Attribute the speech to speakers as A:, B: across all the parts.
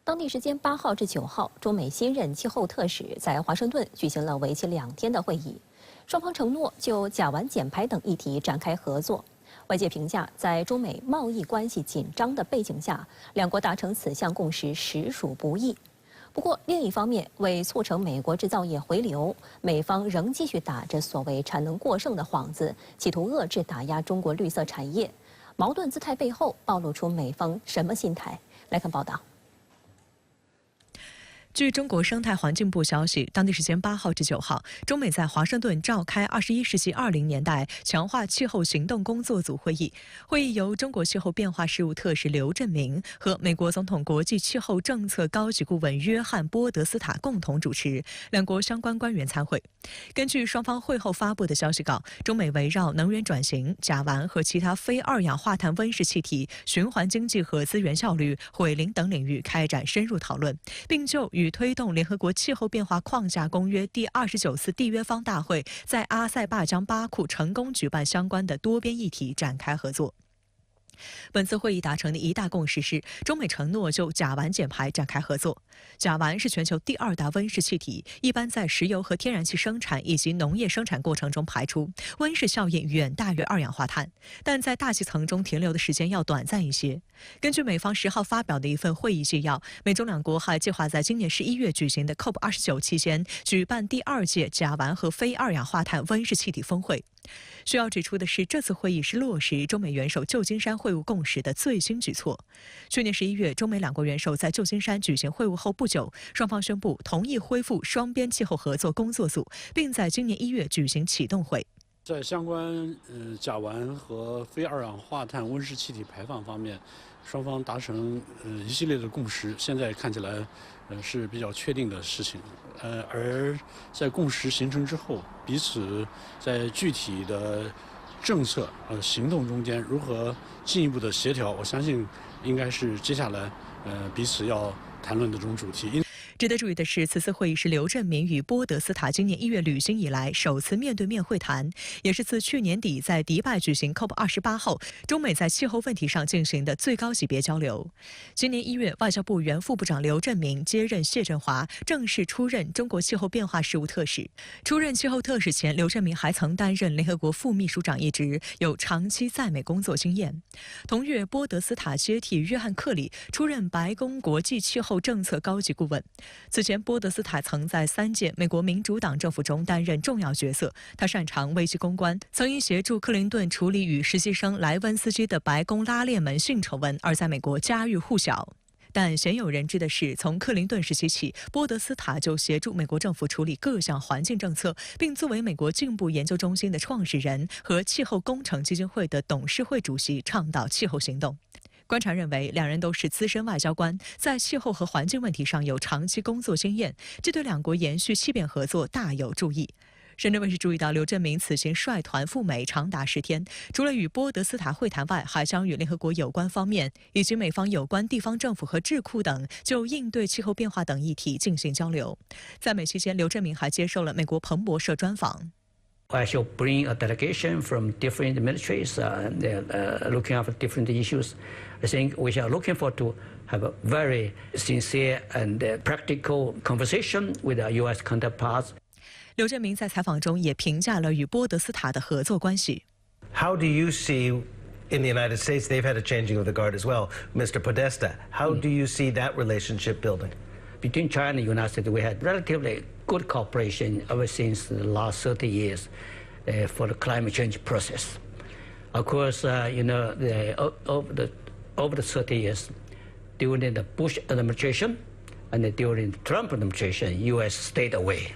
A: 当地时间8号至9号，中美新任气候特使在华盛顿举行了为期2天的会议，双方承诺就甲烷减排等议题展开合作。外界评价，在中美贸易关系紧张的背景下，两国达成此项共识实属不易。不过，另一方面，为促成美国制造业回流，美方仍继续打着所谓产能过剩的幌子，企图遏制打压中国绿色产业。矛盾姿态背后暴露出美方什么心态？来看报道。
B: 据中国生态环境部消息，当地时间8号至9号，中美在华盛顿召开21世纪20年代强化气候行动工作组会议。会议由中国气候变化事务特使刘振明和美国总统国际气候政策高级顾问约翰·波德斯塔共同主持，两国相关官员参会。根据双方会后发布的消息稿，中美围绕能源转型、甲烷和其他非二氧化碳温室气体、循环经济和资源效率、毁林等领域开展深入讨论，并就与推动联合国气候变化框架公约第29次缔约方大会在阿塞拜疆巴库成功举办相关的多边议题展开合作。本次会议达成的一大共识是，中美承诺就甲烷减排展开合作。甲烷是全球第2大温室气体，一般在石油和天然气生产以及农业生产过程中排出，温室效应远大于二氧化碳，但在大气层中停留的时间要短暂一些。根据美方10号发表的一份会议纪要，美中两国还计划在今年11月举行的 COP29 期间举办第2届甲烷和非二氧化碳温室气体峰会。需要指出的是，这次会议是落实中美元首旧金山会晤共识的最新举措。去年11月，中美两国元首在旧金山举行会晤后不久，双方宣布同意恢复双边气候合作工作组，并在今年1月举行启动会。
C: 在相关甲烷和非二氧化碳温室气体排放方面，双方达成一系列的共识，现在看起来是比较确定的事情。而在共识形成之后，彼此在具体的政策行动中间如何进一步的协调，我相信应该是接下来彼此要谈论的这种主题。
B: 值得注意的是，此次会议是刘振明与波德斯塔今年1月履新以来首次面对面会谈，也是自去年底在迪拜举行 COP28 后，中美在气候问题上进行的最高级别交流。今年1月，外交部原副部长刘振明接任谢振华，正式出任中国气候变化事务特使。出任气候特使前，刘振明还曾担任联合国副秘书长一职，有长期在美工作经验。同月，波德斯塔接替约翰·克里出任白宫国际气候政策高级顾问。此前，波德斯塔曾在3届美国民主党政府中担任重要角色。他擅长危机公关，曾因协助克林顿处理与实习生莱温斯基的白宫拉链门性丑闻而在美国家喻户晓。但鲜有人知的是，从克林顿时期起，波德斯塔就协助美国政府处理各项环境政策，并作为美国进步研究中心的创始人和气候工程基金会的董事会主席，倡导气候行动。观察认为，两人都是资深外交官，在气候和环境问题上有长期工作经验，这对两国延续气变合作大有助益。深圳卫视注意到，刘振明此行率团赴美长达10天，除了与波德斯塔会谈外，还将与联合国有关方面以及美方有关地方政府和智库等就应对气候变化等议题进行交流。在美期间，刘振明还接受了美国彭博社专访。
D: I shall bring a delegation from different ministries looking after different issues. I think we are looking forward to have a very sincere and practical conversation with our U.S. counterparts.
B: 刘振明在采访中也评价了与波德斯塔的合作关系。
E: How do you see in the United States they've had a changing of the guard as well, Mr. Podesta? How do you see that relationship building?
D: Between China and the United States, we had relatively good cooperation ever since the last 30 years for the climate change process. Of course, over the 30 years, during the Bush administration and during the Trump administration, U.S. stayed away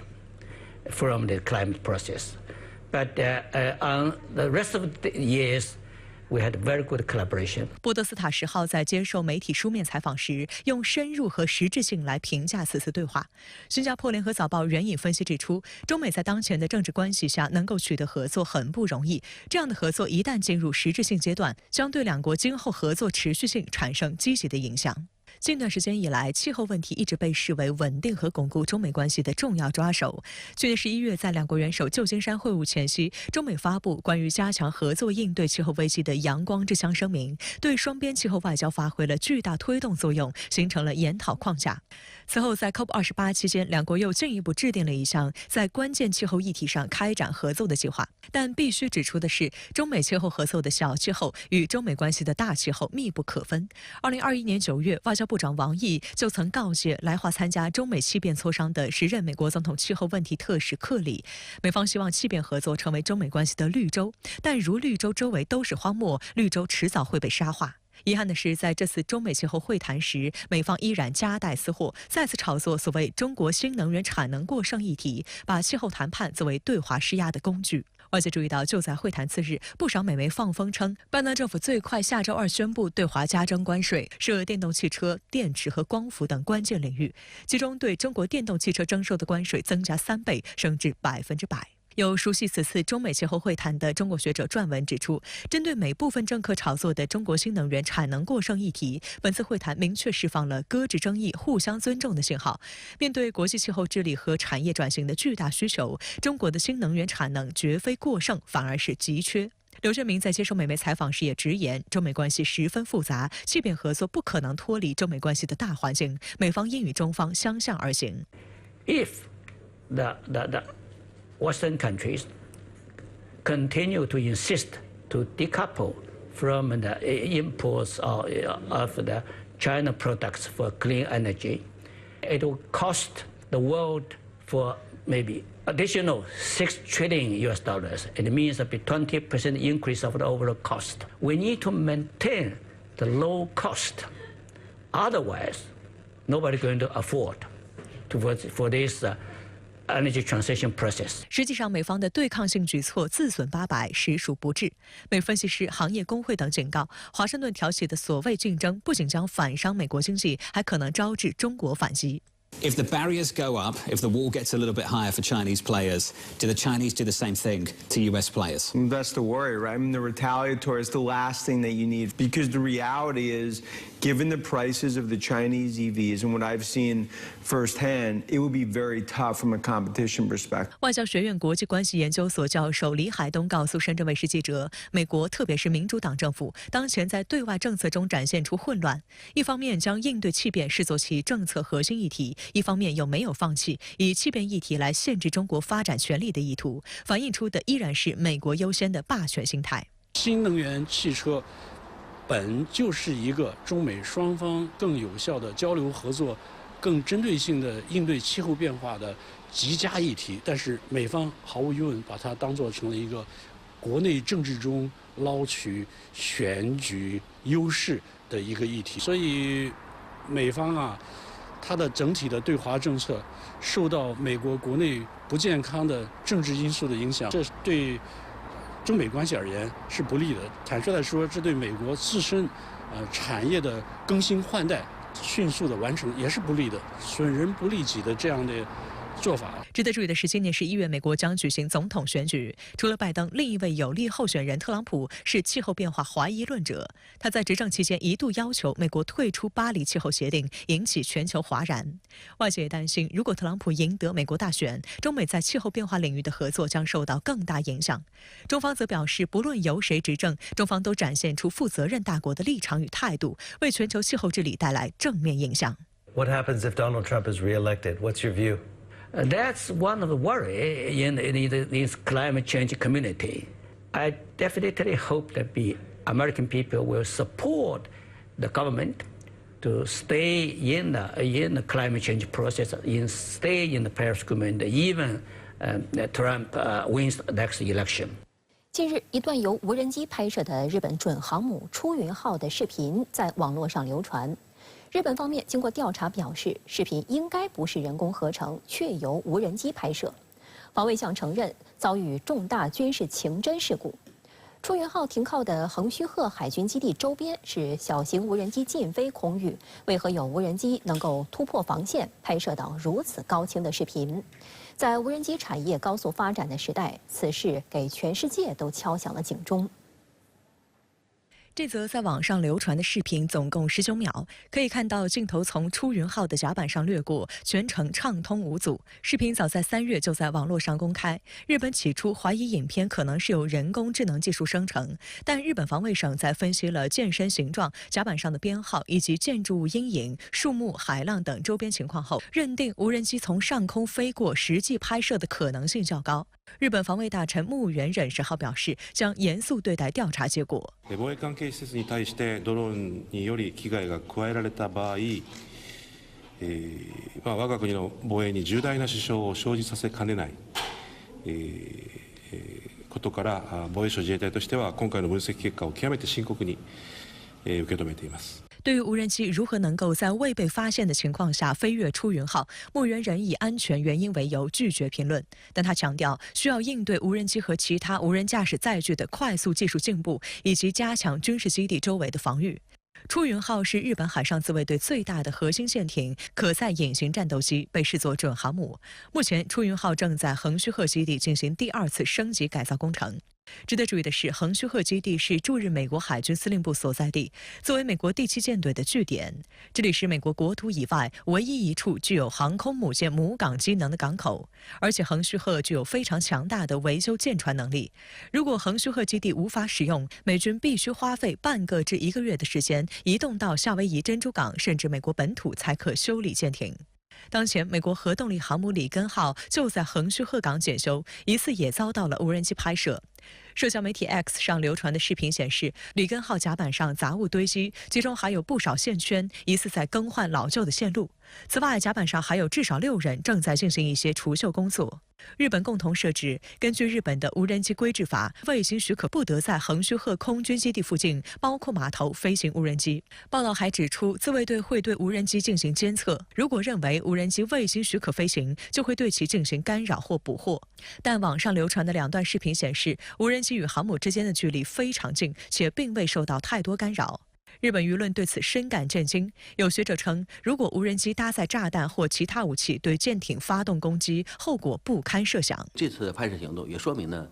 D: from the climate process. But on the rest of the years, we had very good collaboration.
B: 波德斯塔10号在接受媒体书面采访时，用深入和实质性来评价此次对话。新加坡联合早报援引分析指出，中美在当前的政治关系下能够取得合作很不容易，这样的合作一旦进入实质性阶段，将对两国今后合作持续性产生积极的影响。近段时间以来，气候问题一直被视为稳定和巩固中美关系的重要抓手。去年11月，在两国元首旧金山会晤前夕，中美发布关于加强合作应对气候危机的阳光之乡声明，对双边气候外交发挥了巨大推动作用，形成了研讨框架。此后，在 COP28 期间，两国又进一步制定了一项在关键气候议题上开展合作的计划。但必须指出的是，中美气候合作的小气候与中美关系的大气候密不可分。2021年9月，外交部长王毅就曾告诫来华参加中美气变磋商的时任美国总统气候问题特使克里，美方希望气变合作成为中美关系的绿洲，但如绿洲周围都是荒漠，绿洲迟早会被沙化。遗憾的是，在这次中美气候会谈时，美方依然夹带私货，再次炒作所谓中国新能源产能过剩议题，把气候谈判作为对华施压的工具。外界注意到，就在会谈次日，不少美媒放风称，拜登政府最快下周2宣布对华加征关税，涉电动汽车、电池和光伏等关键领域，其中对中国电动汽车征收的关税增加3倍，升至100%。有熟悉此次中美气候会谈的中国学者撰文指出，针对美部分政客炒作的中国新能源产能过剩议题，本次会谈明确释放了搁置争议、互相尊重的信号。面对国际气候治理和产业转型的巨大需求，中国的新能源产能绝非过剩，反而是急缺。刘学明在接受美媒采访时也直言，中美关系十分复杂，气变合作不可能脱离中美关系的大环境，美方应与中方相向而行。
D: If the Western countries continue to insist to decouple from the imports of the China products for clean energy, it will cost the world for maybe additional $6 trillion. It means a 20% increase of the overall cost. We need to maintain the low cost. Otherwise, nobody's going to afford for this energy transition process.
B: 实际上，美方的对抗性举措自损800，实属不智。美分析师、行业工会等警告，华盛顿挑起的所谓竞争，不仅将反伤美国经济，还可能招致中国反击。
F: If the barriers go up, if the wall gets a little bit higher for Chinese players, do the Chinese do the same thing to US players?
G: That's the worry, right? I mean, the retaliatory is the last thing that you need, because the reality is, given the prices of the Chinese EVs and what I've seen firsthand, it would be very tough from a competition perspective.
B: 外交学院国际关系研究所教授李海东告诉深圳卫视记者，美国特别是民主党政府当前在对外政策中展现出混乱，一方面将应对气变视作其政策核心议题，一方面又没有放弃以气变议题来限制中国发展权利的意图，反映出的依然是美国优先的霸权心态。
C: 新能源汽车本就是一个中美双方更有效的交流合作、更针对性的应对气候变化的极佳议题，但是美方毫无疑问把它当作成了一个国内政治中捞取选举优势的一个议题，所以美方它的整体的对华政策受到美国国内不健康的政治因素的影响，这对中美关系而言是不利的。坦率地说，这对美国自身产业的更新换代迅速的完成也是不利的，损人不利己的这样的做法。
B: 值得注意的是，今年11月，美国将举行总统选举。除了拜登，另一位有力候选人特朗普是气候变化怀疑论者。他在执政期间一度要求美国退出巴黎气候协定，引起全球哗然。外界也担心，如果特朗普赢得美国大选，中美在气候变化领域的合作将受到更大影响。中方则表示，不论由谁执政，中方都展现出负责任大国的立场与态度，为全球气候治理带来正面影响。
E: What happens if Donald Trump is reelected? What's your view?
D: That's one of the worry in this climate change community. I definitely hope that the American people will support the government to stay in the climate change process, stay in the Paris Agreement, even Trump wins the next election.
A: 近日，一段由无人机拍摄的日本准航母出云号的视频在网络上流传。日本方面经过调查表示，视频应该不是人工合成，确由无人机拍摄。防卫相承认遭遇重大军事情侦事故。出云号停靠的横须贺海军基地周边是小型无人机禁飞空域，为何有无人机能够突破防线，拍摄到如此高清的视频？在无人机产业高速发展的时代，此事给全世界都敲响了警钟。
B: 这则在网上流传的视频总共19秒，可以看到镜头从出云号的甲板上掠过，全程畅通无阻。视频早在3月就在网络上公开。日本起初怀疑影片可能是由人工智能技术生成，但日本防卫省在分析了舰身形状、甲板上的编号以及建筑物阴影、树木、海浪等周边情况後，認定無人機從上空飛過實際拍攝的可能性較高。日本防衛大臣木原忍10號表示，將嚴肅對待調查結果。
H: 防衛関係施設に対してドローンにより危害が加えられた場合、我が国の防衛に重大な支障を生じさせかねない、ことから防衛省自衛隊としては今回の分析結果を極めて深刻に受け止めています。
B: 对于无人机如何能够在未被发现的情况下飞越出云号，木原忍以安全原因为由拒绝评论，但他强调需要应对无人机和其他无人驾驶载具的快速技术进步，以及加强军事基地周围的防御。出云号是日本海上自卫队最大的核心舰艇，可载隐形战斗机，被视作准航母。目前，出云号正在横须贺基地进行第2次升级改造工程。值得注意的是，横须贺基地是驻日美国海军司令部所在地，作为美国第7舰队的据点，这里是美国国土以外唯一一处具有航空母舰母港机能的港口，而且横须贺具有非常强大的维修舰船能力。如果横须贺基地无法使用，美军必须花费半个至1个月的时间移动到夏威夷珍珠港甚至美国本土才可修理舰艇。当前，美国核动力航母里根号就在横须贺港检修，疑似也遭到了无人机拍摄。社交媒体 X 上流传的视频显示，里根号甲板上杂物堆积，其中还有不少线圈，疑似在更换老旧的线路。此外，甲板上还有至少6人正在进行一些除锈工作。日本共同社指，根据日本的无人机规制法，卫星许可不得在横须贺空军基地附近，包括码头飞行无人机。报道还指出，自卫队会对无人机进行监测，如果认为无人机未经许可飞行，就会对其进行干扰或捕获。但网上流传的2段视频显示，无人机与航母之间的距离非常近，且并未受到太多干扰。日本舆论对此深感震惊。有学者称，如果无人机搭载炸弹或其他武器对舰艇发动攻击，后果不堪设想。
I: 这次拍摄行动也说明呢，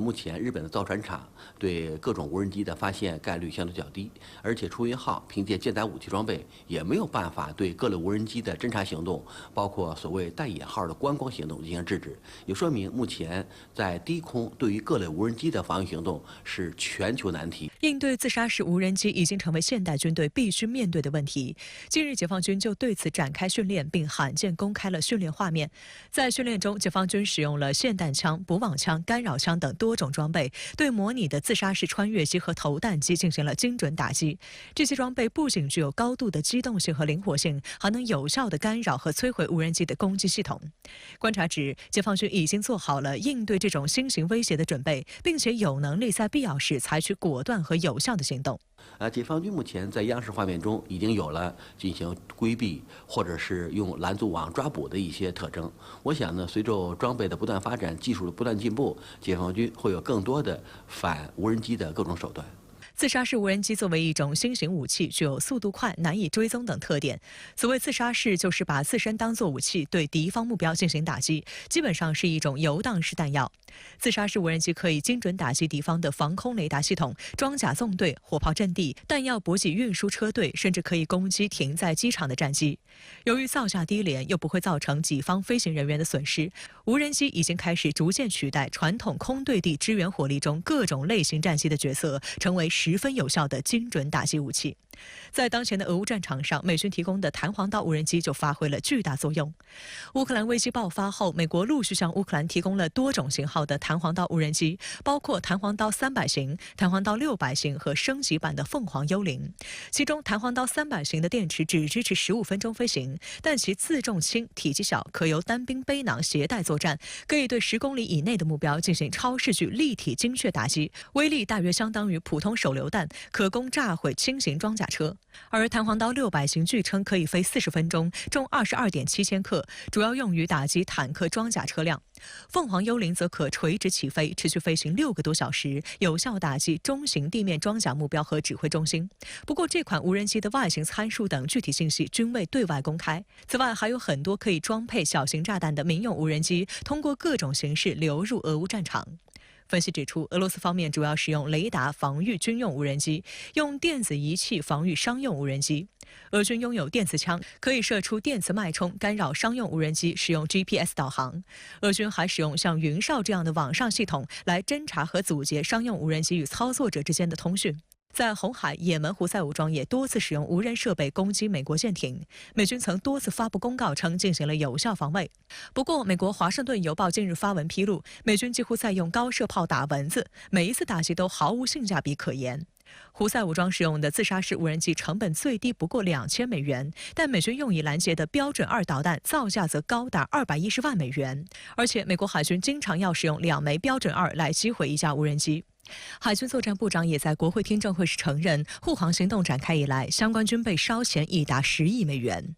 I: 目前日本的造船厂对各种无人机的发现概率相对较低，而且出云号凭借舰载武器装备，也没有办法对各类无人机的侦察行动，包括所谓带引号的观光行动进行制止，也说明目前在低空对于各类无人机的防御行动是全球难题。
B: 应对自杀式无人机已经成为现代军队必须面对的问题。近日，解放军就对此展开训练，并罕见公开了训练画面。在训练中，解放军使用了霰弹枪、补网枪、干扰枪等多种装备，对模拟的自杀式穿越机和投弹机进行了精准打击。这些装备不仅具有高度的机动性和灵活性，还能有效地干扰和摧毁无人机的攻击系统。观察指，解放军已经做好了应对这种新型威胁的准备，并且有能力在必要时采取果断和有效的行动。
I: 解放军目前在央视画面中已经有了进行规避或者是用拦阻网抓捕的一些特征。我想呢，随着装备的不断发展，技术的不断进步，解放军会有更多的反无人机的各种手段。
B: 自杀式无人机作为一种新型武器，具有速度快、难以追踪等特点。所谓自杀式，就是把自身当作武器对敌方目标进行打击，基本上是一种游荡式弹药。自杀式无人机可以精准打击敌方的防空雷达系统、装甲纵队、火炮阵地、弹药补给运输车队，甚至可以攻击停在机场的战机。由于造价低廉，又不会造成己方飞行人员的损失，无人机已经开始逐渐取代传统空对地支援火力中各种类型战机的角色，成为十分有效的精准打击武器。在当前的俄乌战场上，美军提供的弹簧刀无人机就发挥了巨大作用。乌克兰危机爆发后，美国陆续向乌克兰提供了多种型号的弹簧刀无人机，包括弹簧刀300型、弹簧刀600型和升级版的凤凰幽灵。其中，弹簧刀300型的电池只支持15分钟飞行，但其自重轻、体积小，可由单兵背囊携带作战，可以对10公里以内的目标进行超视距立体精确打击，威力大约相当于普通手榴弹，可供炸毁轻型装甲车。而弹簧刀600型据称可以飞40分钟，重22.7千克，主要用于打击坦克装甲车辆。凤凰幽灵则可垂直起飞，持续飞行6个多小时，有效打击中型地面装甲目标和指挥中心。不过，这款无人机的外形参数等具体信息均未对外公开。此外，还有很多可以装配小型炸弹的民用无人机，通过各种形式流入俄乌战场。分析指出，俄罗斯方面主要使用雷达防御军用无人机，用电子仪器防御商用无人机。俄军拥有电磁枪，可以射出电磁脉冲，干扰商用无人机使用 GPS 导航。俄军还使用像云哨这样的网上系统来侦察和阻截商用无人机与操作者之间的通讯。在红海，也门胡塞武装也多次使用无人设备攻击美国舰艇，美军曾多次发布公告称进行了有效防卫。不过，美国《华盛顿邮报》近日发文披露，美军几乎在用高射炮打蚊子，每一次打击都毫无性价比可言。胡塞武装使用的自杀式无人机成本最低不过$2000，但美军用以拦截的标准2导弹造价则高达210万美元，而且美国海军经常要使用2枚标准2来击毁一架无人机。海军作战部长也在国会听证会时承认，护航行动展开以来，相关军备烧钱已达10亿美元。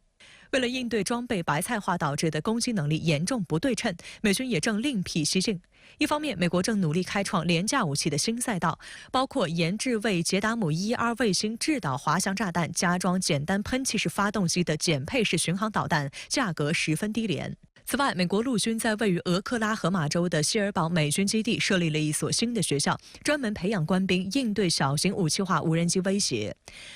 B: 为了应对装备白菜化导致的攻击能力严重不对称，美军也正另辟蹊径。一方面，美国正努力开创廉价武器的新赛道，包括研制为捷达姆112卫星制导滑翔炸弹加装简单喷气式发动机的减配式巡航导弹，价格十分低廉。此外，美国陆军在位于俄克拉荷马州的希尔堡美军基地设立了一所新的学校，专门培养官兵应对小型武器化无人机威胁。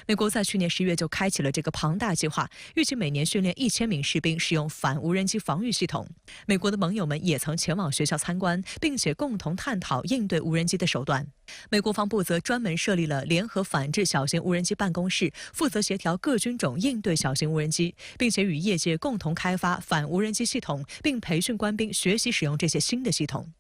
B: 美国在去年10月就开启了这个庞大计划，预计每年训练1000名士兵使用反无人机防御系统。美国的盟友们也曾前往学校参观，并且共同探讨应对无人机的手段。美国防部则专门设立了联合反制小型无人机办公室，负责协调各军种应对小型无人机，并且与业界共同开发反无人机系统，并培训官兵学习使用这些新的系统。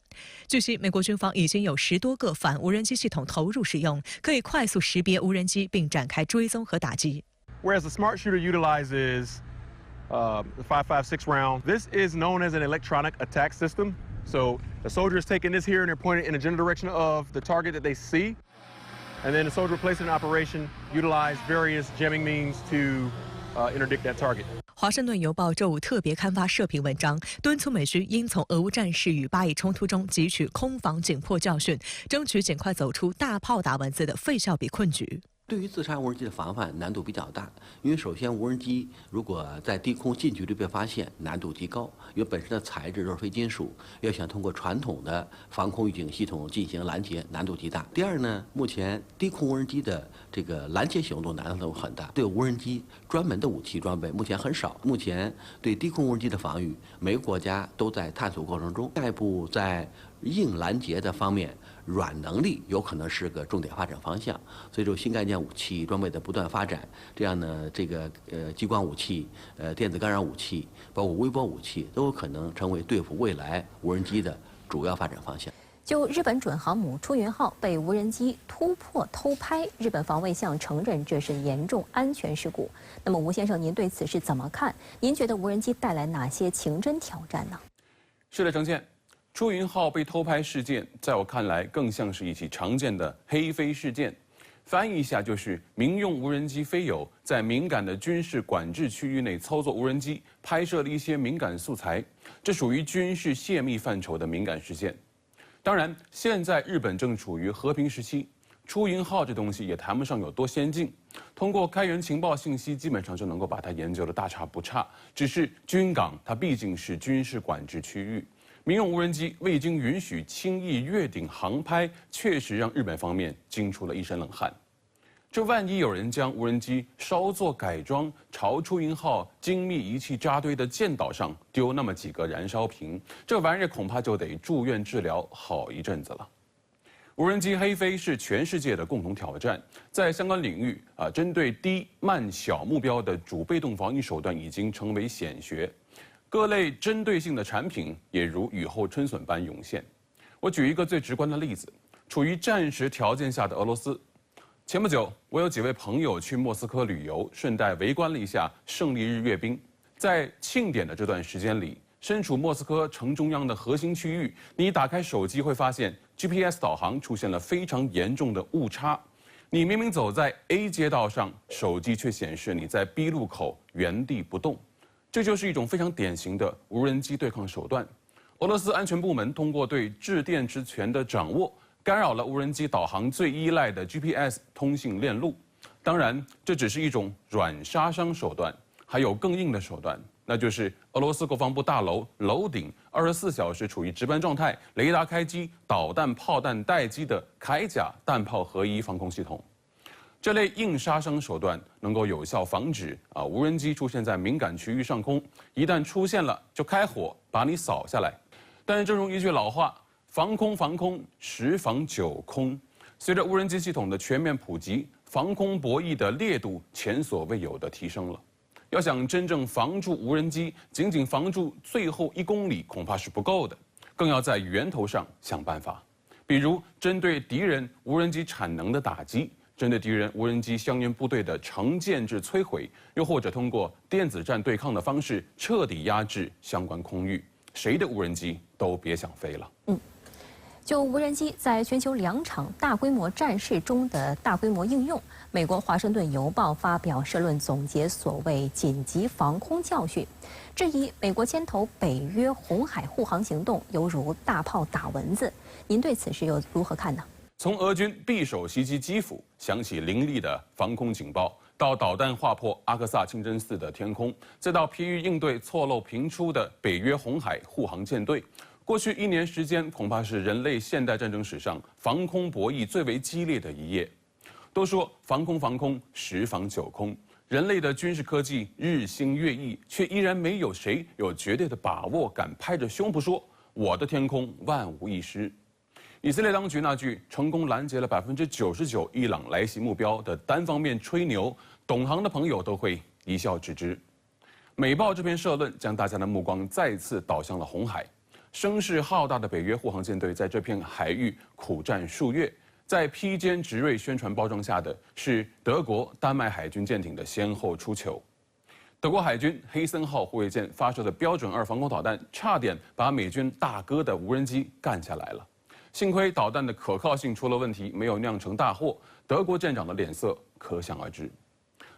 B: 据悉，美国军方已经有10多个反无人机系统投入使用，可以快速识别无人机并展开追踪和打击。
J: Whereas the smart shooter utilizes the 5.56 round, this is known as an electronic attack system. So the soldier is taking this here and they're pointing in the general direction of the target that they see. And then the soldier placed in operation utilize various jamming means to interdict that target.
B: 华盛顿邮报周五特别刊发社评文章，敦促美军应从俄乌战事与巴以冲突中汲取空防紧迫教训，争取尽快走出大炮打蚊子的费效比困局。
I: 对于自杀无人机的防范难度比较大，因为首先无人机如果在低空近距离被发现，难度极高，因为本身的材质都是非金属，要想通过传统的防空预警系统进行拦截，难度极大。第二呢，目前低空无人机的这个拦截行动难度很大，对无人机专门的武器装备目前很少。目前对低空无人机的防御，每个国家都在探索过程中，下一步在硬拦截的方面，软能力有可能是个重点发展方向。随着新概念武器装备的不断发展，这样呢，这个激光武器、电子干扰武器，包括微波武器，都有可能成为对付未来无人机的主要发展方向。
A: 就日本准航母出云号被无人机突破偷拍，日本防卫相承认这是严重安全事故。那么吴先生，您对此事怎么看？您觉得无人机带来哪些情真挑战呢？
K: 是的，程倩。出云号被偷拍事件，在我看来更像是一起常见的黑飞事件。翻译一下就是民用无人机飞友在敏感的军事管制区域内操作无人机，拍摄了一些敏感素材，这属于军事泄密范畴的敏感事件。当然，现在日本正处于和平时期，出云号这东西也谈不上有多先进，通过开源情报信息，基本上就能够把它研究得大差不差。只是军港它毕竟是军事管制区域。民用无人机未经允许轻易越顶航拍，确实让日本方面惊出了一身冷汗。这万一有人将无人机稍作改装，朝出云号精密仪器扎堆的舰岛上丢那么几个燃烧瓶，这玩意儿恐怕就得住院治疗好一阵子了。无人机黑飞是全世界的共同挑战，在相关领域针对低、慢、小目标的主被动防御手段已经成为显学。各类针对性的产品也如雨后春笋般涌现。我举一个最直观的例子：处于战时条件下的俄罗斯。前不久，我有几位朋友去莫斯科旅游，顺带围观了一下胜利日阅兵。在庆典的这段时间里，身处莫斯科城中央的核心区域，你打开手机会发现 GPS 导航出现了非常严重的误差。你明明走在 A 街道上，手机却显示你在 B 路口原地不动。这就是一种非常典型的无人机对抗手段。俄罗斯安全部门通过对制电之权的掌握，干扰了无人机导航最依赖的 GPS 通信链路。当然，这只是一种软杀伤手段，还有更硬的手段，那就是俄罗斯国防部大楼楼顶24小时处于值班状态、雷达开机、导弹、炮弹待机的铠甲弹炮合一防空系统。这类硬杀伤手段能够有效防止无人机出现在敏感区域上空，一旦出现了就开火把你扫下来。但是正如一句老话，防空防空，十防九空。随着无人机系统的全面普及，防空博弈的烈度前所未有的提升了。要想真正防住无人机，仅仅防住最后1公里恐怕是不够的，更要在源头上想办法。比如针对敌人无人机产能的打击，针对敌人无人机相应部队的成建制摧毁，又或者通过电子战对抗的方式彻底压制相关空域，谁的无人机都别想飞了。
A: 就无人机在全球2场大规模战事中的大规模应用，美国《华盛顿邮报》发表社论总结所谓紧急防空教训，质疑美国牵头北约红海护航行动犹如大炮打蚊子。您对此事又如何看呢？
K: 从俄军匕首袭击基辅，响起凌厉的防空警报，到导弹划破阿克萨清真寺的天空，再到疲于应对错漏频出的北约红海护航舰队。过去1年时间，恐怕是人类现代战争史上防空博弈最为激烈的一页。都说防空防空，十防九空，人类的军事科技日新月异，却依然没有谁有绝对的把握，敢拍着胸脯说我的天空万无一失。以色列当局那句成功拦截了99%伊朗来袭目标的单方面吹牛，懂行的朋友都会一笑置之。美报这篇社论将大家的目光再次导向了红海。声势浩大的北约护航舰队在这片海域苦战数月，在披坚执锐宣传包装下的是德国、丹麦海军舰艇的先后出糗。德国海军黑森号护卫舰发射的标准2防空导弹，差点把美军大哥的无人机干下来了。幸亏导弹的可靠性出了问题，没有酿成大祸。德国舰长的脸色可想而知。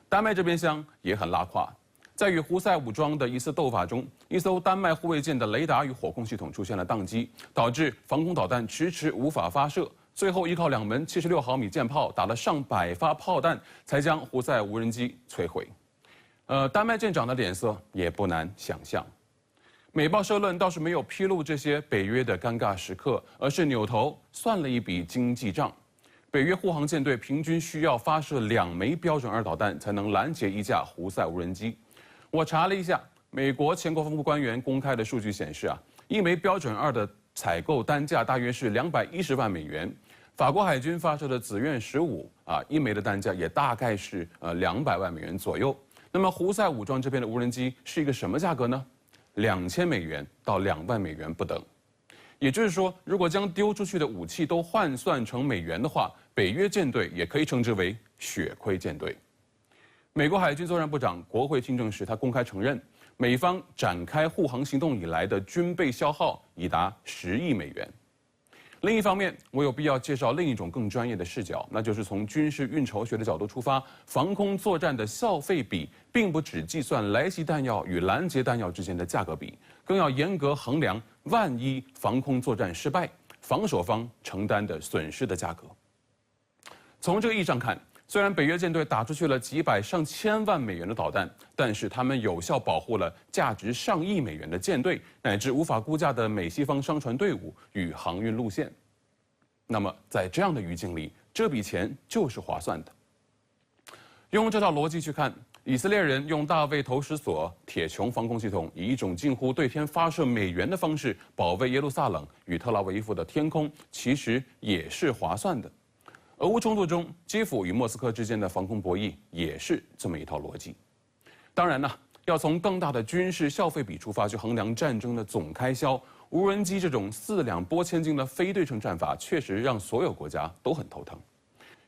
K: 丹麦这边厢也很拉胯。在与胡塞武装的一次斗法中，一艘丹麦护卫舰的雷达与火控系统出现了宕机，导致防空导弹迟迟无法发射。最后依靠2门76毫米舰炮打了上百发炮弹，才将胡塞无人机摧毁。丹麦舰长的脸色也不难想象。美报社论倒是没有披露这些北约的尴尬时刻，而是扭头算了一笔经济账。北约护航舰队平均需要发射2枚标准2导弹，才能拦截一架胡塞无人机。我查了一下，美国前国防部官员公开的数据显示1枚标准2的采购单价大约是210万美元。法国海军发射的紫苑15，1枚的单价也大概是200万美元左右。那么胡塞武装这边的无人机是一个什么价格呢？2000美元到2万美元不等。也就是说，如果将丢出去的武器都换算成美元的话，北约舰队也可以称之为血亏舰队。美国海军作战部长国会听证时，他公开承认，美方展开护航行动以来的军备消耗已达10亿美元。另一方面，我有必要介绍另一种更专业的视角，那就是从军事运筹学的角度出发，防空作战的消费比并不只计算来袭弹药与拦截弹药之间的价格比，更要严格衡量万一防空作战失败，防守方承担的损失的价格。从这个意义上看，虽然北约舰队打出去了几百上千万美元的导弹，但是他们有效保护了价值上亿美元的舰队，乃至无法估价的美西方商船队伍与航运路线。那么在这样的语境里，这笔钱就是划算的。用这套逻辑去看，以色列人用大卫投石所铁穹防空系统，以一种近乎对天发射美元的方式保卫耶路撒冷与特拉维夫的天空，其实也是划算的。俄乌冲突中，基辅与莫斯科之间的防空博弈也是这么一套逻辑。当然呢，要从更大的军事消费比出发去衡量战争的总开销，无人机这种4两拨千斤的非对称战法，确实让所有国家都很头疼。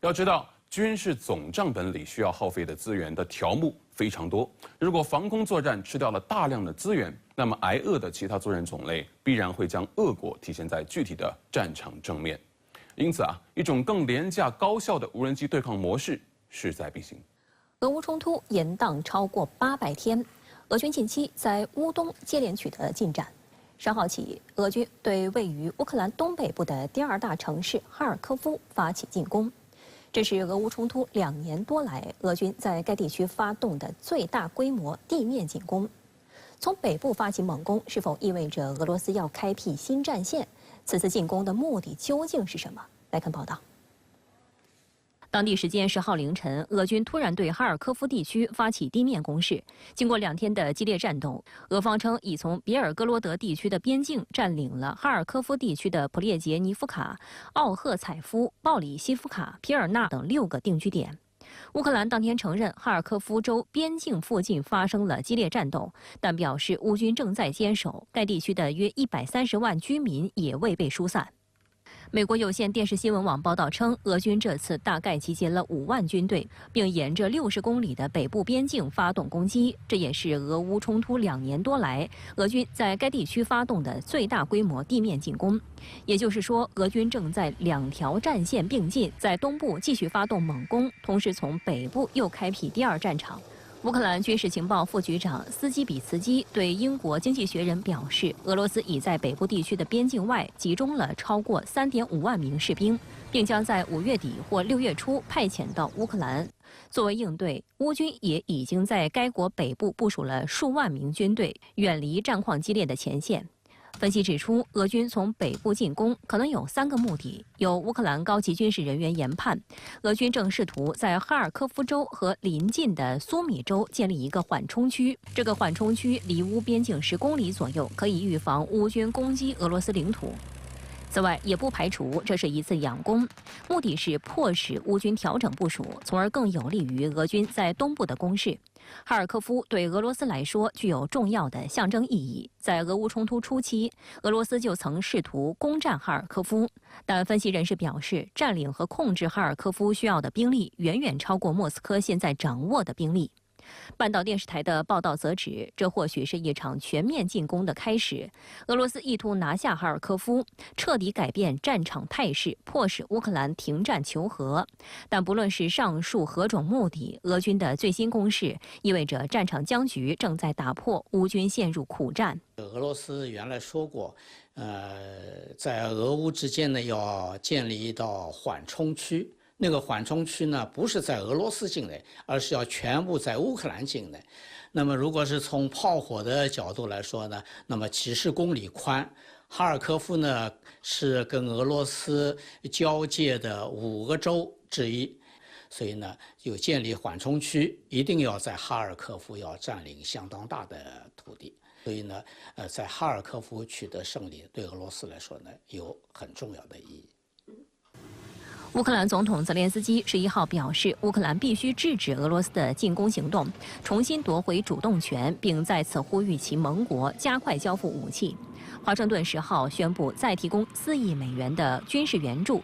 K: 要知道，军事总账本里需要耗费的资源的条目非常多。如果防空作战吃掉了大量的资源，那么挨饿的其他作战种类必然会将恶果体现在具体的战场正面。因此一种更廉价高效的无人机对抗模式势在必行。
A: 俄乌冲突延宕超过800天，俄军近期在乌东接连取得进展。3号起，俄军对位于乌克兰东北部的第2大城市哈尔科夫发起进攻。这是俄乌冲突2年多来俄军在该地区发动的最大规模地面进攻。从北部发起猛攻，是否意味着俄罗斯要开辟新战线？此次进攻的目的究竟是什么？来看报道。当地时间10号凌晨，俄军突然对哈尔科夫地区发起地面攻势。经过2天的激烈战斗，俄方称已从别尔哥罗德地区的边境占领了哈尔科夫地区的普列杰尼夫卡、奥赫采夫、鲍里西夫卡、皮尔纳等6个定居点。乌克兰当天承认哈尔科夫州边境附近发生了激烈战斗，但表示乌军正在坚守，该地区的约130万居民也未被疏散。美国有线电视新闻网报道称，俄军这次大概集结了5万军队，并沿着60公里的北部边境发动攻击。这也是俄乌冲突2年多来俄军在该地区发动的最大规模地面进攻。也就是说，俄军正在2条战线并进，在东部继续发动猛攻，同时从北部又开辟第2战场。乌克兰军事情报副局长斯基比茨基对英国《经济学人》表示，俄罗斯已在北部地区的边境外集中了超过3.5万名士兵，并将在5月底或6月初派遣到乌克兰。作为应对，乌军也已经在该国北部部署了数万名军队，远离战况激烈的前线。分析指出，俄军从北部进攻可能有3个目的。有乌克兰高级军事人员研判，俄军正试图在哈尔科夫州和邻近的苏米州建立一个缓冲区。这个缓冲区离乌边境10公里左右，可以预防乌军攻击俄罗斯领土。此外，也不排除这是一次佯攻，目的是迫使乌军调整部署，从而更有利于俄军在东部的攻势。哈尔科夫对俄罗斯来说具有重要的象征意义。在俄乌冲突初期，俄罗斯就曾试图攻占哈尔科夫，但分析人士表示，占领和控制哈尔科夫需要的兵力远远超过莫斯科现在掌握的兵力。半岛电视台的报道则指，这或许是一场全面进攻的开始。俄罗斯意图拿下哈尔科夫，彻底改变战场态势，迫使乌克兰停战求和。但不论是上述何种目的，俄军的最新攻势意味着战场僵局正在打破，乌军陷入苦战。
L: 俄罗斯原来说过，在俄乌之间呢，要建立一道缓冲区。那个缓冲区呢，不是在俄罗斯境内，而是要全部在乌克兰境内。那么，如果是从炮火的角度来说呢，那么几十公里宽，哈尔科夫呢是跟俄罗斯交界的5个州之一，所以呢，有建立缓冲区，一定要在哈尔科夫要占领相当大的土地。所以呢，在哈尔科夫取得胜利，对俄罗斯来说呢，有很重要的意义。
A: 乌克兰总统泽连斯基11号表示，乌克兰必须制止俄罗斯的进攻行动，重新夺回主动权，并再次呼吁其盟国加快交付武器。华盛顿10号宣布再提供4亿美元的军事援助。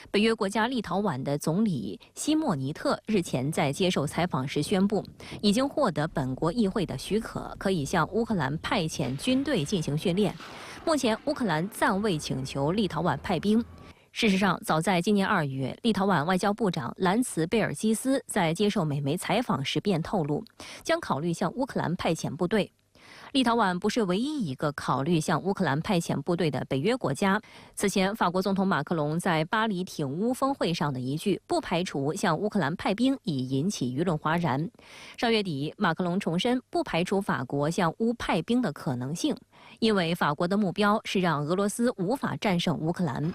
A: 北约国家立陶宛的总理西莫尼特日前在接受采访时宣布，已经获得本国议会的许可，可以向乌克兰派遣军队进行训练。目前，乌克兰暂未请求立陶宛派兵。事实上，早在今年2月，立陶宛外交部长兰茨贝尔基斯在接受美媒采访时便透露，将考虑向乌克兰派遣部队。立陶宛不是唯一一个考虑向乌克兰派遣部队的北约国家。此前，法国总统马克龙在巴黎挺乌峰会上的一句“不排除向乌克兰派兵”已引起舆论哗然。上月底，马克龙重申不排除法国向乌派兵的可能性，因为法国的目标是让俄罗斯无法战胜乌克兰。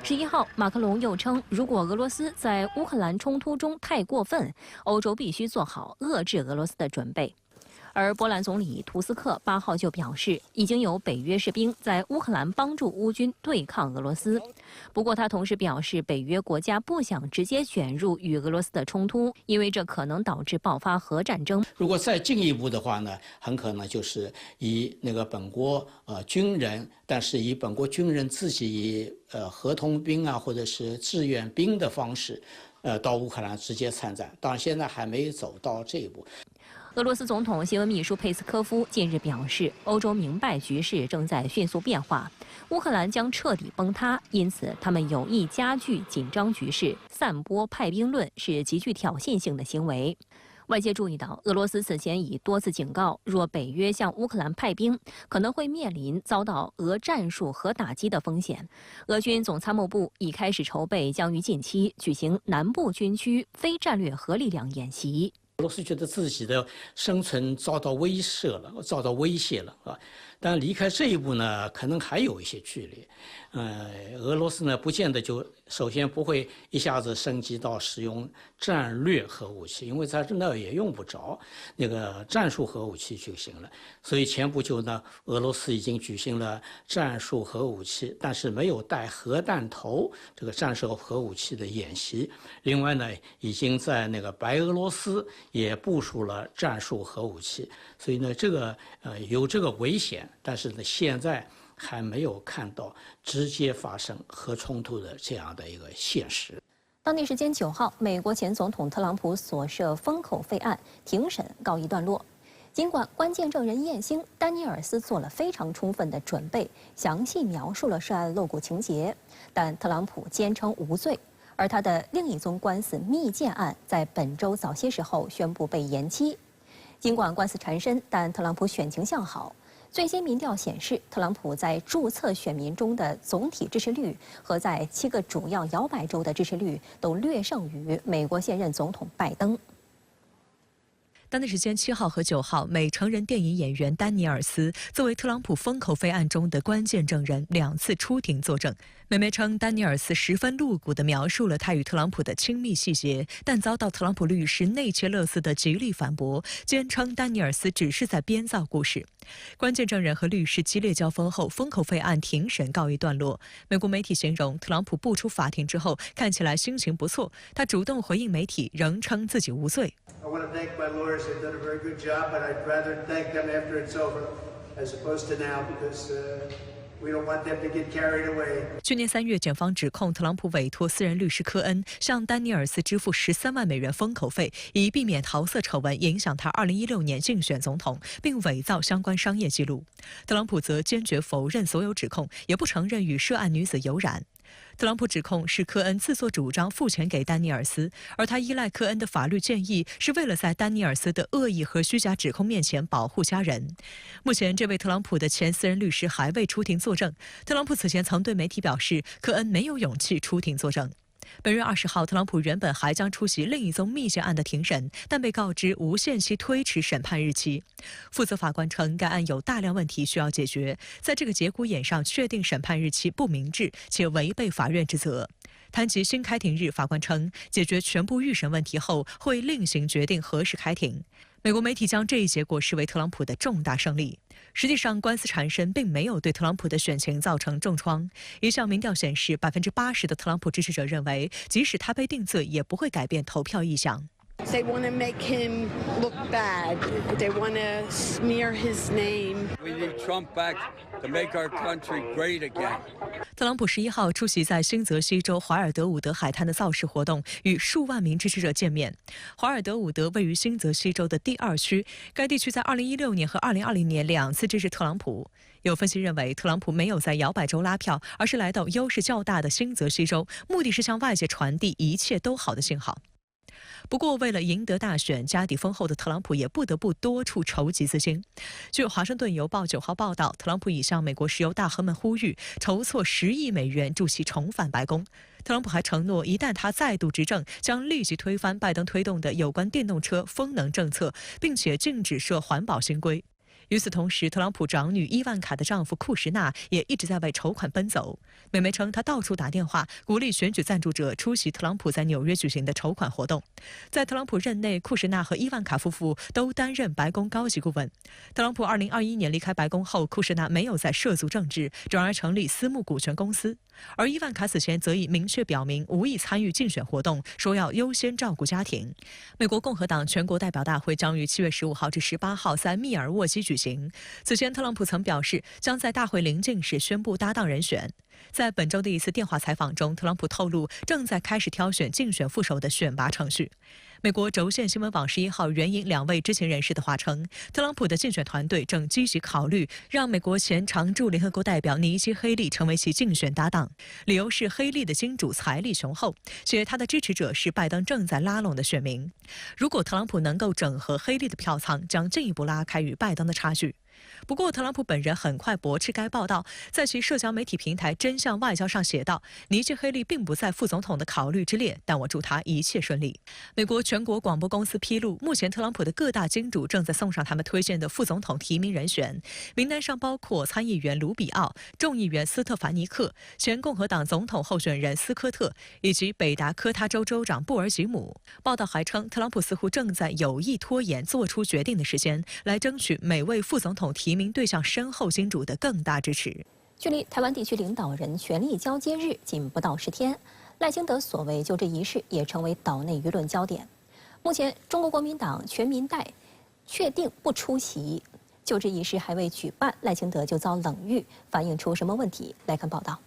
A: 11号，马克龙又称，如果俄罗斯在乌克兰冲突中太过分，欧洲必须做好遏制俄罗斯的准备。而波兰总理图斯克8号就表示，已经有北约士兵在乌克兰帮助乌军对抗俄罗斯。不过，他同时表示，北约国家不想直接卷入与俄罗斯的冲突，因为这可能导致爆发核战争。
L: 如果再进一步的话呢，很可能就是以那个本国军人，但是以本国军人自己合同兵啊，或者是志愿兵的方式，到乌克兰直接参战。当然，现在还没走到这一步。
A: 俄罗斯总统新闻秘书佩斯科夫近日表示，欧洲明白局势正在迅速变化，乌克兰将彻底崩塌，因此他们有意加剧紧张局势，散播派兵论是极具挑衅性的行为。外界注意到，俄罗斯此前已多次警告，若北约向乌克兰派兵，可能会面临遭到俄战术核打击的风险。俄军总参谋部已开始筹备，将于近期举行南部军区非战略核力量演习。
L: 俄罗斯觉得自己的生存遭到威慑了，遭到威胁了啊！但离开这一步呢，可能还有一些距离。俄罗斯呢，不见得就首先不会一下子升级到使用战略核武器，因为在那也用不着那个战术核武器就行了。所以前不久呢，俄罗斯已经举行了战术核武器，但是没有带核弹头这个战术核武器的演习。另外呢，已经在那个白俄罗斯也部署了战术核武器，所以呢，这个有这个危险，但是呢，现在还没有看到直接发生核冲突的这样的一个现实。
A: 当地时间9号，美国前总统特朗普所涉封口费案庭审告一段落。尽管关键证人验星丹尼尔斯做了非常充分的准备，详细描述了涉案露骨情节，但特朗普坚称无罪。而他的另一宗官司密件案在本周早些时候宣布被延期。尽管官司缠身，但特朗普选情向好。最新民调显示，特朗普在注册选民中的总体支持率和在7个主要摇摆州的支持率都略胜于美国现任总统拜登。
B: 当地时间7号和9号，美成人电影演员丹尼尔斯作为特朗普封口费案中的关键证人2次出庭作证。美媒称，丹尼尔斯十分露骨地描述了他与特朗普的亲密细节，但遭到特朗普律师内切勒斯的极力反驳，坚称丹尼尔斯只是在编造故事。关键证人和律师激烈交锋后，封口费案庭审告一段落。美国媒体形容，特朗普步出法庭之后看起来心情不错，他主动回应媒体，仍称自己无罪。
M: I want to thank my lawyers. They've done a very good job, but I'd rather thank them after it's over, as opposed to now, because we don't want them to get carried away.
B: 去年3月，检方指控特朗普委托私人律师科恩向丹尼尔斯支付13万美元封口费，以避免桃色丑闻影响他2016年竞选总统，并伪造相关商业记录。特朗普则坚决否认所有指控，也不承认与涉案女子有染。特朗普指控是科恩自作主张付钱给丹尼尔斯，而他依赖科恩的法律建议是为了在丹尼尔斯的恶意和虚假指控面前保护家人。目前，这位特朗普的前私人律师还未出庭作证。特朗普此前曾对媒体表示，科恩没有勇气出庭作证。本月20号，特朗普原本还将出席另一宗密件案的庭审，但被告知无限期推迟审判日期。负责法官称，该案有大量问题需要解决，在这个节骨眼上确定审判日期不明智且违背法院职责。谈及新开庭日，法官称，解决全部预审问题后会另行决定何时开庭。美国媒体将这一结果视为特朗普的重大胜利。实际上，官司缠身并没有对特朗普的选情造成重创。一项民调显示，80%的特朗普支持者认为，即使他被定罪，也不会改变投票意向。
N: They want to make him look bad. They want to smear his name.
O: We need Trump back to make our country great again.
B: 特朗普11号出席在新泽西州华尔德伍德海滩的造势活动，与数万名支持者见面。华尔德伍德位于新泽西州的第2区，该地区在2016年和2020年2次支持特朗普。有分析认为，特朗普没有在摇摆州拉票，而是来到优势较大的新泽西州，目的是向外界传递一切都好的信号。不过，为了赢得大选，家底丰厚的特朗普也不得不多处筹集资金。据《华盛顿邮报》9号报道，特朗普已向美国石油大亨们呼吁筹措10亿美元助其重返白宫。特朗普还承诺，一旦他再度执政，将立即推翻拜登推动的有关电动车风能政策，并且禁止设环保新规。与此同时，特朗普长女伊万卡的丈夫库什纳也一直在为筹款奔走。美媒称，他到处打电话鼓励选举赞助者出席特朗普在纽约举行的筹款活动。在特朗普任内，库什纳和伊万卡夫妇都担任白宫高级顾问。特朗普2021年离开白宫后，库什纳没有再涉足政治，转而成立私募股权公司。而伊万卡此前则已明确表明无意参与竞选活动，说要优先照顾家庭。美国共和党全国代表大会将于7月15号至18号在密尔沃基举行。此前，特朗普曾表示将在大会临近时宣布搭档人选。在本周的一次电话采访中，特朗普透露正在开始挑选竞选副手的选拔程序。美国轴线新闻网11号援引2位知情人士的话称，特朗普的竞选团队正积极考虑让美国前常驻联合国代表尼基·黑利成为其竞选搭档，理由是黑利的金主财力雄厚，且他的支持者是拜登正在拉拢的选民。如果特朗普能够整合黑利的票仓，将进一步拉开与拜登的差距。不过，特朗普本人很快驳斥该报道，在其社交媒体平台“真相外交”上写道：“尼基·黑利并不在副总统的考虑之列，但我祝他一切顺利。”美国全国广播公司披露，目前特朗普的各大金主正在送上他们推荐的副总统提名人选，名单上包括参议员卢比奥、众议员斯特凡尼克、前共和党总统候选人斯科特以及北达科他州州长布尔吉姆。报道还称，特朗普似乎正在有意拖延做出决定的时间，来争取每位副总统提名对象身后金主的更大支持。
A: 距离台湾地区领导人权力交接日仅不到10天，赖清德所谓就职仪式也成为岛内舆论焦点。目前，中国国民党全民代确定不出席就职仪式，还未举办，赖清德就遭冷遇，反映出什么问题？来看报道。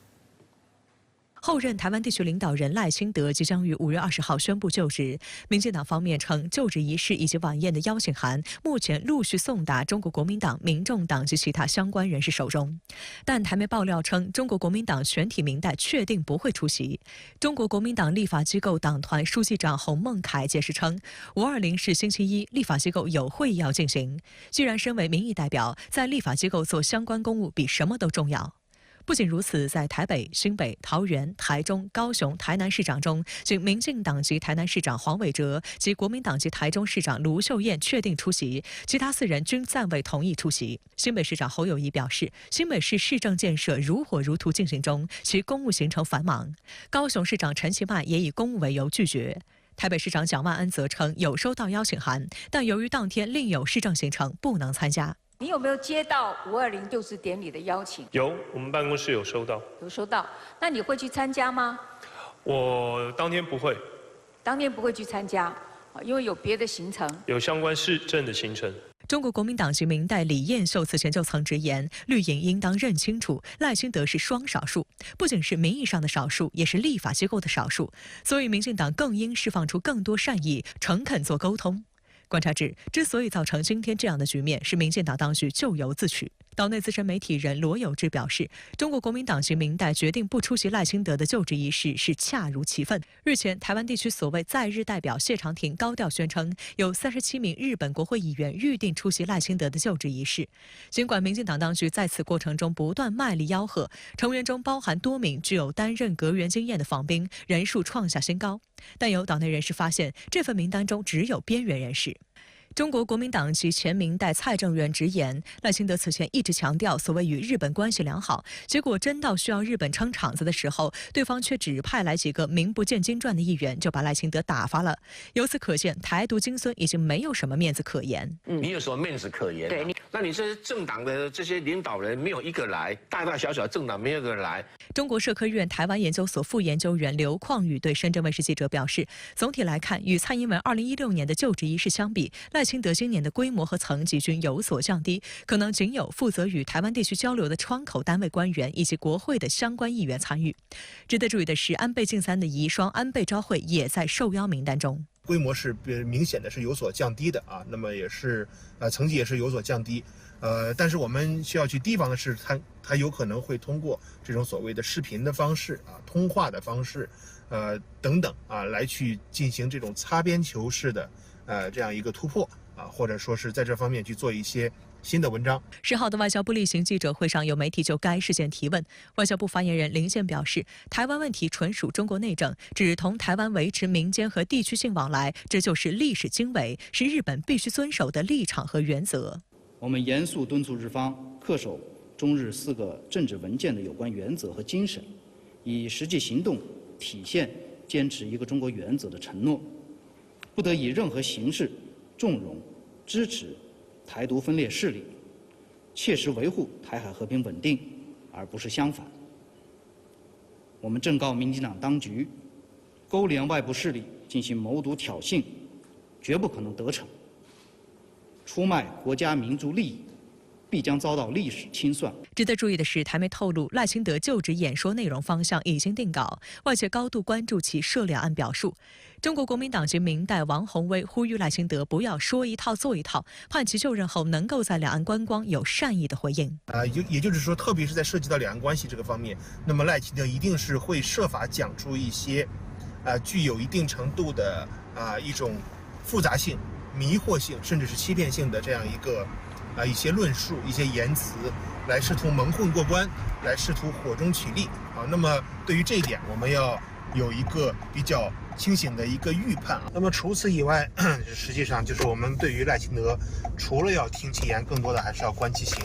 B: 后任台湾地区领导人赖清德即将于5月20号宣布就职。民进党方面称，就职仪式以及晚宴的邀请函目前陆续送达中国国民党、民众党及其他相关人士手中。但台媒爆料称，中国国民党全体民代确定不会出席。中国国民党立法机构党团书记长洪孟凯解释称，520是星期一，立法机构有会议要进行。既然身为民意代表，在立法机构做相关公务比什么都重要。不仅如此，在台北、新北、桃园、台中、高雄、台南市长中，仅民进党籍台南市长黄伟哲及国民党籍台中市长卢秀燕确定出席，其他4人均暂未同意出席。新北市长侯友宜表示，新北市市政建设如火如荼进行中，其公务行程繁忙。高雄市长陈其迈也以公务为由拒绝。台北市长蒋万安则称有收到邀请函，但由于当天另有市政行程，不能参加。
P: 你有没有接到520就职典礼的邀请？
Q: 有，我们办公室有收到。
P: 有收到，那你会去参加吗？
Q: 我当天不会。
P: 当天不会去参加，因为有别的行程。
Q: 有相关市政的行程。
B: 中国国民党籍民代李彦秀此前就曾直言，绿营应当认清楚，赖清德是双少数，不仅是名义上的少数，也是立法机构的少数，所以民进党更应释放出更多善意，诚恳做沟通。观察指，之所以造成今天这样的局面，是民进党当局咎由自取。岛内资深媒体人罗有志表示，中国国民党籍民代决定不出席赖清德的就职仪式是恰如其分。日前，台湾地区所谓在日代表谢长廷高调宣称，有37名日本国会议员预定出席赖清德的就职仪式。尽管民进党当局在此过程中不断卖力吆喝，成员中包含多名具有担任阁员经验的访宾，人数创下新高，但有岛内人士发现，这份名单中只有边缘人士。中国国民党籍前民代蔡正元直言，赖清德此前一直强调所谓与日本关系良好，结果真到需要日本撑场子的时候，对方却只派来几个名不见经传的议员，就把赖清德打发了。由此可见，台独精孙已经没有什么面子可言。
R: 你有什么面子可言？对，那你这些政党的这些领导人没有一个来，大大小小的政党没有一个来。
B: 中国社科院台湾研究所副研究员刘旷宇对深圳卫视记者表示，总体来看，与蔡英文2016年的就职仪式相比，赖清德今年的规模和层级均有所降低，可能仅有负责与台湾地区交流的窗口单位官员以及国会的相关议员参与。值得注意的是，安倍晋三的遗孀安倍昭惠也在受邀名单中。
S: 规模是明显的是有所降低的啊，那么也是层级也是有所降低。但是我们需要去提防的是，它有可能会通过这种所谓的视频的方式啊、通话的方式，等等啊，来去进行这种擦边球式的这样一个突破啊，或者说是在这方面去做一些新的文章。
B: 10号的外交部例行记者会上，有媒体就该事件提问。外交部发言人林宪表示，台湾问题纯属中国内政，只同台湾维持民间和地区性往来，这就是历史经纬，是日本必须遵守的立场和原则。
T: 我们严肃敦促日方恪守中日4个政治文件的有关原则和精神，以实际行动体现坚持一个中国原则的承诺，不得以任何形式纵容、支持台独分裂势力，切实维护台海和平稳定，而不是相反。我们正告民进党当局，勾连外部势力进行谋独挑衅，绝不可能得逞。出卖国家民族利益，必将遭到历史清算。
B: 值得注意的是，台媒透露，赖清德就职演说内容方向已经定稿，外界高度关注其涉两岸表述。中国国民党籍明代王宏威呼吁赖清德不要说一套做一套，盼其就任后能够在两岸观光有善意的回应。
S: 也就是说，特别是在涉及到两岸关系这个方面，那么赖清德一定是会设法讲出一些，具有一定程度的一种复杂性、迷惑性，甚至是欺骗性的这样一些论述、一些言辞，来试图蒙混过关，来试图火中取栗那么对于这一点，我们要有一个比较清醒的一个预判那么除此以外，实际上就是我们对于赖清德，除了要听其言，更多的还是要观其行。